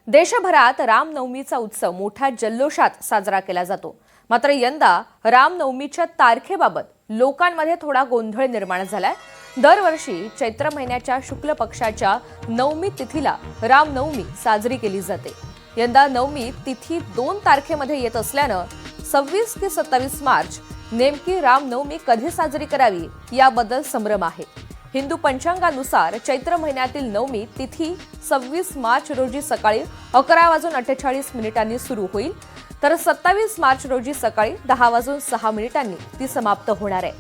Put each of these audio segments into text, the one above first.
देशभरात रामनवमीचा उत्सव मोठ्या जल्लोषात साजरा केला जातो. मात्र यंदा रामनवमीच्या तारखेबाबत लोकांमध्ये थोडा गोंधळ निर्माण झालाय. दरवर्षी चैत्र महिन्याच्या शुक्ल पक्षाच्या नवमी तिथीला रामनवमी साजरी केली जाते. यंदा नवमी तिथी 2 तारखेमध्ये येत असल्यानं 26 ते 27 मार्च नेमकी रामनवमी कधी साजरी करावी याबद्दल संभ्रम आहे. हिंदू पंचांगानुसार चैत्र महिन्यातील नवमी तिथी 26 मार्च रोजी सकाळी 11:48 सुरू होईल, तर 27 मार्च रोजी सकाळी 10:06 ती समाप्त होणार आहे.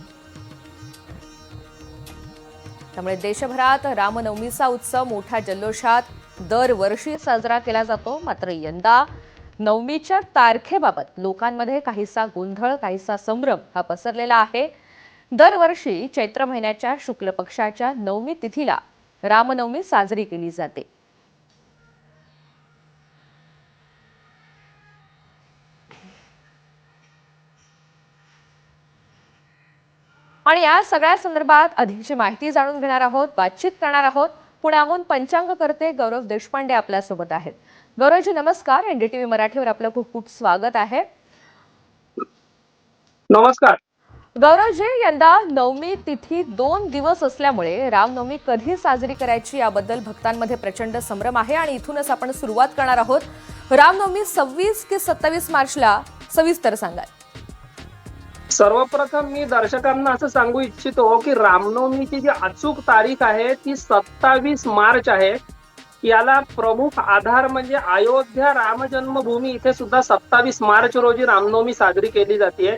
त्यामुळे देशभरात रामनवमीचा उत्सव मोठ्या जल्लोषात दरवर्षी साजरा केला जातो. मात्र यंदा नवमीच्या तारखेबाबत लोकांमध्ये काहीसा गोंधळ, काहीसा संभ्रम हा पसरलेला आहे. दरवर्षी चैत्र महिन्याच्या शुक्ल पक्षाच्या नवमी तिथीला रामनवमी साजरी केली जाते. आणि या सगळ्या संदर्भात अधिकची माहिती जाणून घेणार आहोत, बातचीत करणार आहोत. पुण्याहून पंचांगकर्ते गौरव देशपांडे आपल्यासोबत आहेत. गौरवजी नमस्कार. एनडीटीव्ही मराठीवर आपलं खूप खूप स्वागत आहे. नमस्कार. गौरवजी, यंदा नवमी तिथी 2 दिवस असल्यामुळे रामनवमी कधी साजरी करायची याबद्दल भक्तांमध्ये प्रचंड संभ्रम आहे आणि इथूनच आपण सुरुवात करणार आहोत. रामनवमी 26 की 27 मार्चला सविस्तर सांगाल. सर्वप्रथम मी दर्शकांना असं सांगू इच्छितो की रामनवमीची जी अचूक तारीख आहे ती 27 मार्च आहे. याला प्रमुख आधार म्हणजे अयोध्या रामजन्मभूमी इथे सुद्धा 27 मार्च रोजी रामनवमी साजरी केली जाते.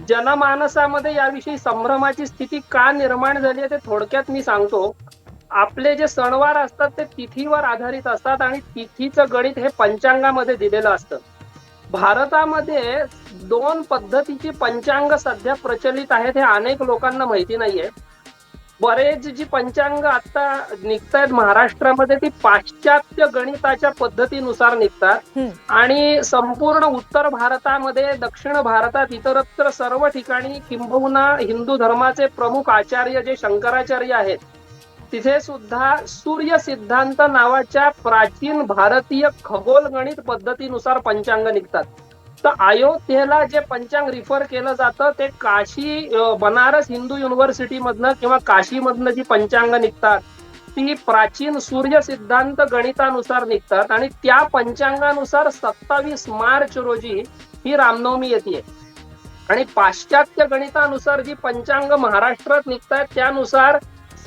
जनमानसामध्ये याविषयी संभ्रमाची स्थिती का निर्माण झाली आहे ते थोडक्यात मी सांगतो. आपले जे सणवार असतात ते तिथीवर आधारित असतात आणि तिथीचं गणित हे पंचांगामध्ये दिलेलं असतं. भारतामध्ये 2 पद्धतीची पंचांग सध्या प्रचलित आहेत हे अनेक लोकांना माहिती नाहीये. बरेच जी पंचांग आता निघतायत महाराष्ट्रामध्ये ती पाश्चात्य गणिताच्या पद्धतीनुसार निघतात आणि संपूर्ण उत्तर भारतामध्ये, दक्षिण भारतात, इतरत्र सर्व ठिकाणी किंबहुना हिंदू धर्माचे प्रमुख आचार्य जे शंकराचार्य आहेत तिथे सुद्धा सूर्य सिद्धांत नावाच्या प्राचीन भारतीय खगोल गणित पद्धतीनुसार पंचांग निघतात. तर अयोध्येला जे पंचांग रिफर केलं जातं ते काशी बनारस हिंदू युनिव्हर्सिटी मधनं किंवा काशी मधनं जी पंचांग निघतात ती प्राचीन सूर्य सिद्धांत गणितानुसार निघतात आणि त्या पंचांगानुसार 27 मार्च रोजी ही रामनवमी येते. आणि पाश्चात्य गणितानुसार जी पंचांग महाराष्ट्रात निघतात त्यानुसार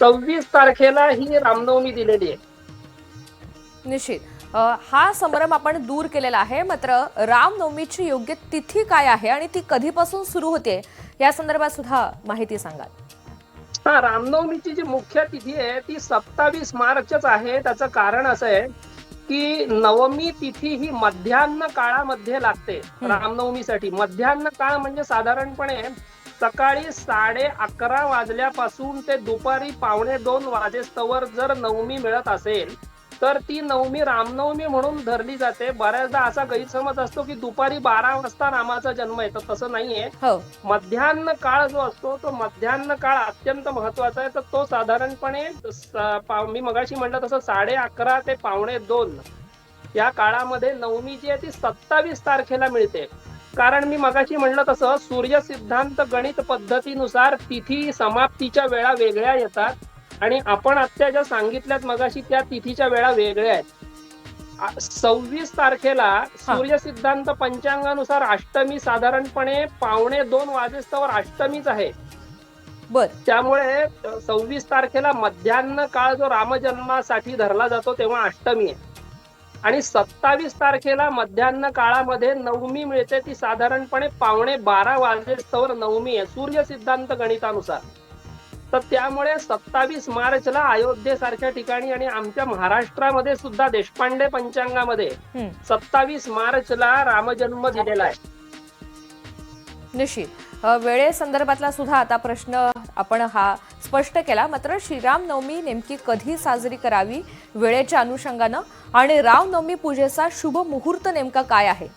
26 तारखेला ही रामनवमी दिलेली आहे. निश्चित हा संभ्रम आपण दूर केलेला आहे. मात्र रामनवमीची योग्य तिथी काय आहे आणि ती कधीपासून सुरू होते या संदर्भात सुद्धा माहिती सांगाल. हा, रामनवमीची जी मुख्य तिथी आहे ती 27 मार्चच आहे. त्याचं कारण असं आहे की नवमी तिथी ही मध्यान्ह काळामध्ये लागते. रामनवमीसाठी मध्यान्ह काळ म्हणजे साधारणपणे सकाळी 11:30 वाजल्यापासून ते दुपारी 1:45 वाजेस्तवर जर नवमी मिळत असेल तर ती नवमी रामनवमी म्हणून धरली जाते. बऱ्याचदा असा गैरसमज असतो की दुपारी 12 वाजता रामाचा जन्म येतो, तसं नाहीये. मध्यान्ह काळ जो असतो तो मध्यान्ह काळ अत्यंत महत्वाचा आहे. तर तो साधारणपणे मी मगाशी म्हटलं तसं 11:30 ते 1:45 या काळामध्ये नवमी जी आहे ती 27 तारखेला मिळते. कारण मी मगाशी म्हटलं तसं सूर्य सिद्धांत गणित पद्धतीनुसार तिथी समाप्तीच्या वेळा वेगळ्या येतात आणि आपण आता ज्या सांगितल्यात मगाशी त्या तिथीच्या वेळा वेगळ्या आहेत. 26 तारखेला सूर्य सिद्धांत पंचांगानुसार अष्टमी साधारणपणे 1:45 वाजेस्तवर अष्टमीच आहे. त्यामुळे 26 तारखेला मध्यान्ह काळ जो रामजन्मासाठी धरला जातो तेव्हा अष्टमी आहे आणि 27 तारखेला मध्यान्ह काळामध्ये नवमी मिळते. ती साधारणपणे 11:15 वाजेस्तवर नवमी आहे सूर्य सिद्धांत गणितानुसार. तर त्यामुळे 27 मार्चला अयोध्येसारख्या ठिकाणी आणि आमच्या महाराष्ट्रामध्ये सुद्धा देशपांडे पंचांगामध्ये 27 मार्चला रामजन्म दिलेला आहे. निश्चित वेळेसंदर्भातला सुद्धा आता प्रश्न आपण हा स्पष्ट केला. मात्र श्रीरामनवमी नेमकी कधी साजरी करावी वेळेच्या अनुषंगानं आणि रामनवमी पूजेचा शुभ मुहूर्त नेमका काय आहे?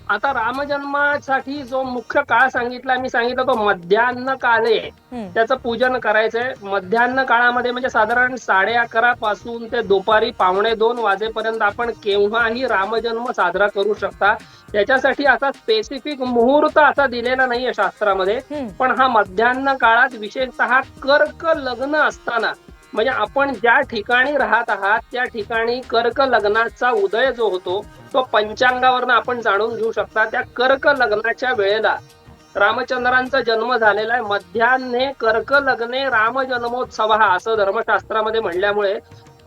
आता रामजन्मासाठी जो मुख्य काळ सांगितला मी सांगितलं तो मध्यान्ह काळे त्याचं पूजन करायचंय. मध्यान्ह काळामध्ये म्हणजे साधारण 11:30 पासून ते दुपारी 1:45 वाजेपर्यंत आपण केव्हाही रामजन्म साजरा करू शकता. त्याच्यासाठी असा स्पेसिफिक मुहूर्त असा दिलेला नाहीये शास्त्रामध्ये. पण हा मध्यान्ह काळात विशेषतः कर्क लग्न असताना म्हणजे आपण ज्या ठिकाणी राहत आहात त्या ठिकाणी कर्क लग्नाचा उदय जो होतो तो पंचांगावरनं आपण जाणून घेऊ शकता. त्या कर्क लग्नाच्या वेळेला रामचंद्रांचा जन्म झालेला आहे. मध्यान्हे कर्क लग्ने राम जन्मोत्सव हा असं धर्मशास्त्रामध्ये म्हणल्यामुळे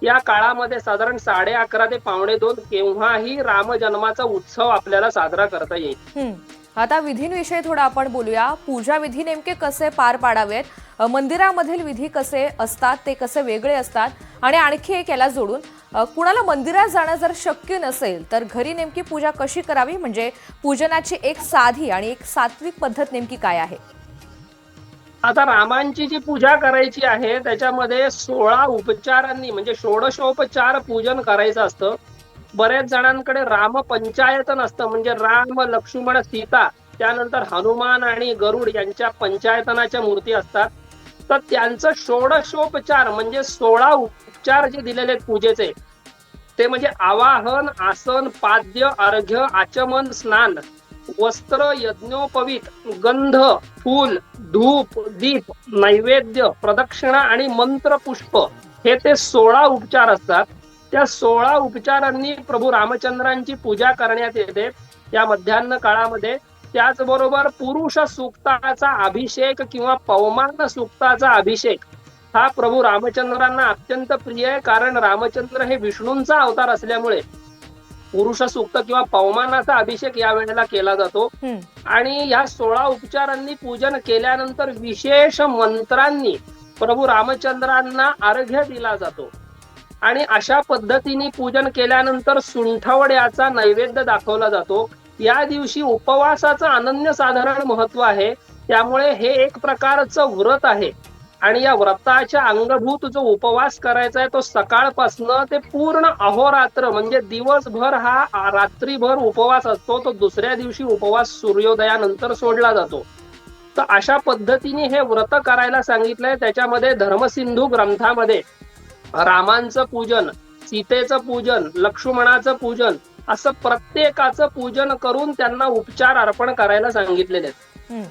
या काळामध्ये साधारण 11:30 ते 1:45 केव्हाही राम जन्माचा उत्सव आपल्याला साजरा करता येईल. आता विधींविषयी थोडं आपण बोलूया. पूजा विधी नेमके कसे पार पाडावेत, मंदिरामधील विधी कसे असतात, ते कसे वेगळे असतात, आणि आणखी एक याला जोडून कुणाला मंदिरात जाणं जर शक्य नसेल तर घरी नेमकी पूजा कशी करावी, म्हणजे पूजनाची एक साधी आणि एक सात्विक पद्धत नेमकी काय आहे? आता रामांची जी पूजा करायची आहे त्याच्यामध्ये 16 उपचारांनी म्हणजे षोडशोपचार पूजन करायचं असतं. बऱ्याच जणांकडे राम पंचायतन असतं म्हणजे राम लक्ष्मण सीता त्यानंतर हनुमान आणि गरुड यांच्या पंचायतनाच्या मूर्ती असतात. तर त्यांचं षोडशोपचार म्हणजे 16 उपचार जे दिलेले आहेत पूजेचे ते म्हणजे आवाहन, आसन, पाद्य, अर्घ्य, आचमन, स्नान, वस्त्र, यज्ञोपवीत, गंध, फूल, धूप, दीप, नैवेद्य, प्रदक्षिणा आणि मंत्र पुष्प हे ते 16 उपचार असतात. त्या 16 उपचारांनी प्रभू रामचंद्रांची पूजा करण्यात येते या मध्यान्ह काळामध्ये. त्याचबरोबर पुरुष सूक्ताचा अभिषेक किंवा पवमान सूक्ताचा अभिषेक हा प्रभू रामचंद्रांना अत्यंत प्रिय आहे. कारण रामचंद्र हे विष्णूंचा अवतार असल्यामुळे पुरुष सूक्त किंवा पवमानाचा अभिषेक या वेळेला केला जातो. आणि या 16 उपचारांनी पूजन केल्यानंतर विशेष मंत्रांनी प्रभू रामचंद्रांना अर्घ्य दिला जातो. आणि अशा पद्धतीने पूजन केल्यानंतर सुंठवड्याचा नैवेद्य दाखवला जातो. या दिवशी उपवासाचं अनन्यसाधारण महत्व आहे. त्यामुळे हे एक प्रकारचं व्रत आहे आणि या व्रताच्या अंगभूत जो उपवास करायचा आहे तो सकाळपासनं ते पूर्ण अहोरात्र म्हणजे दिवसभर हा रात्रीभर उपवास असतो. तो दुसऱ्या दिवशी उपवास सूर्योदयानंतर सोडला जातो. तर अशा पद्धतीने हे व्रत करायला सांगितलंय. त्याच्यामध्ये धर्मसिंधू ग्रंथामध्ये रामांचं पूजन, सीतेचं पूजन, लक्ष्मणाचं पूजन असं प्रत्येकाचं पूजन करून त्यांना उपचार अर्पण करायला सांगितलेले आहेत.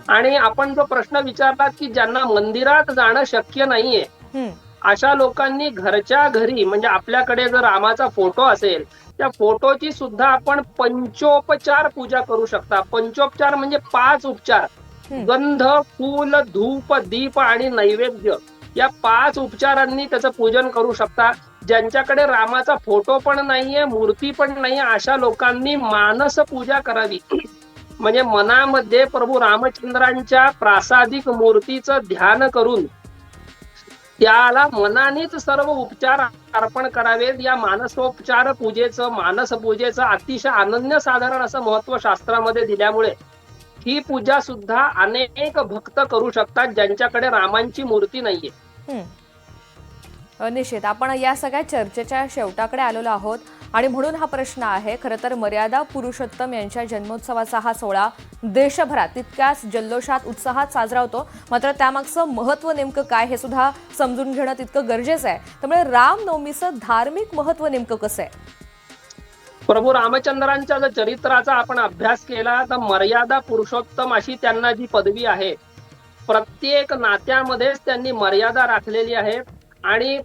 आणि आपण जो प्रश्न विचारला की ज्यांना मंदिरात जाणं शक्य नाहीये अशा लोकांनी घरच्या घरी म्हणजे आपल्याकडे जर रामाचा फोटो असेल त्या फोटोची सुद्धा आपण पंचोपचार पूजा करू शकता. पंचोपचार म्हणजे 5 उपचार, गंध, फूल, धूप, दीप आणि नैवेद्य या 5 उपचारांनी त्याचं पूजन करू शकता. ज्यांच्याकडे रामाचा फोटो पण नाहीये, मूर्ती पण नाहीये अशा लोकांनी मानस पूजा करावी. म्हणजे मनामध्ये प्रभू रामचंद्रांच्या प्रासादिक मूर्तीचं ध्यान करून त्याला मनानेच सर्व उपचार अर्पण करावेत. या मानसोपचार पूजेचं, मानस पूजेचं अतिशय अनन्यसाधारण असं महत्व शास्त्रामध्ये दिल्यामुळे ही पूजा सुद्धा अनेक भक्त करू शकतात ज्यांच्याकडे रामांची मूर्ती नाहीये. निश्चित आपण या सगळ्या चर्चेच्या शेवटाकडे आलेलो आहोत आणि म्हणून हा प्रश्न आहे. खरं तर मर्यादा पुरुषोत्तम यांच्या जन्मोत्सवाचा हा सोहळा देशभरात तितक्याच जल्लोषात उत्साहात साजरा होतो. मात्र त्यामागचं महत्व नेमकं काय हे सुद्धा समजून घेणं तितकं गरजेचं आहे. त्यामुळे रामनवमीचं धार्मिक महत्व नेमकं कसं आहे? प्रभू रामचंद्रांच्या जर चरित्राचा आपण अभ्यास केला तर मर्यादा पुरुषोत्तम अशी त्यांना जी पदवी आहे प्रत्येक नात्यामध्येच त्यांनी मर्यादा राखलेली आहे आणि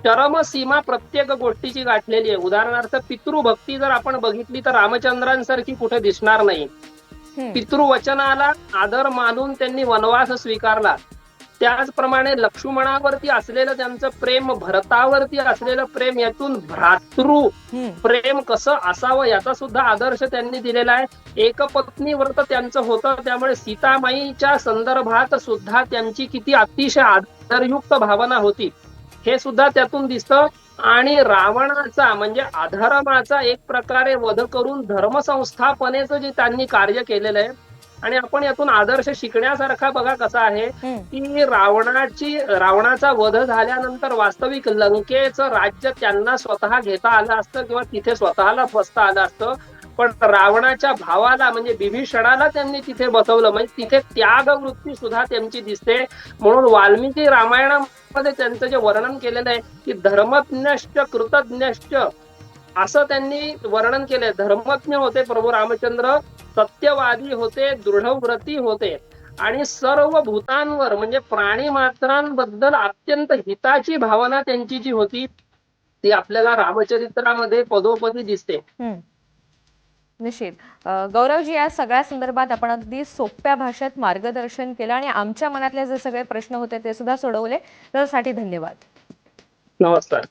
चरमसीमा प्रत्येक गोष्टीची गाठलेली आहे. उदाहरणार्थ पितृभक्ती जर आपण बघितली तर रामचंद्रांसारखी कुठे दिसणार नाही. पितृवचनाला आदर मानून त्यांनी वनवास स्वीकारला. त्याचप्रमाणे लक्ष्मणावरती असलेलं त्यांचं प्रेम, भरतावरती असलेलं प्रेम, यातून भ्रातृ प्रेम कसं असावं याचा सुद्धा आदर्श त्यांनी दिलेला आहे. एकपत्नी व्रत त्यांचं होतं. त्यामुळे सीतामाईच्या संदर्भात सुद्धा त्यांची किती अतिशय आदरयुक्त भावना होती हे सुद्धा त्यातून दिसतं. आणि रावणाचा म्हणजे अधर्माचा एक प्रकारे वध करून धर्मसंस्थापनेचं जे त्यांनी कार्य केलेलं आहे आणि आपण यातून आदर्श शिकण्यासारखा बघा कसा आहे की रावणाचा वध झाल्यानंतर वास्तविक लंकेचं राज्य त्यांना स्वतः घेता आलं असतं किंवा तिथे स्वतःला बसता आलं असतं. पण रावणाच्या भावाला म्हणजे बिभीषणाला त्यांनी तिथे बसवलं, म्हणजे तिथे त्याग वृत्ती सुद्धा त्यांची दिसते. म्हणून वाल्मिकी रामायणामध्ये त्यांचं जे वर्णन केलेलं आहे की धर्मज्ञश्च कृतज्ञश्च असं त्यांनी वर्णन केलंय. धर्मज्ञ होते प्रभू रामचंद्र, सत्यवादी होते, दृढव्रती होते आणि सर्व भूतांवर म्हणजे प्राणी मात्रांबद्दल अत्यंत हिताची भावना त्यांची जी होती ती आपल्याला रामचरित्रामध्ये पदोपदी दिसते. निश्चित. गौरवजी, या सगळ्या संदर्भात आपण अगदी सोप्या भाषेत मार्गदर्शन केलं आणि आमच्या मनातले जे सगळे प्रश्न होते ते सुद्धा सोडवले. त्यासाठी धन्यवाद. नमस्कार.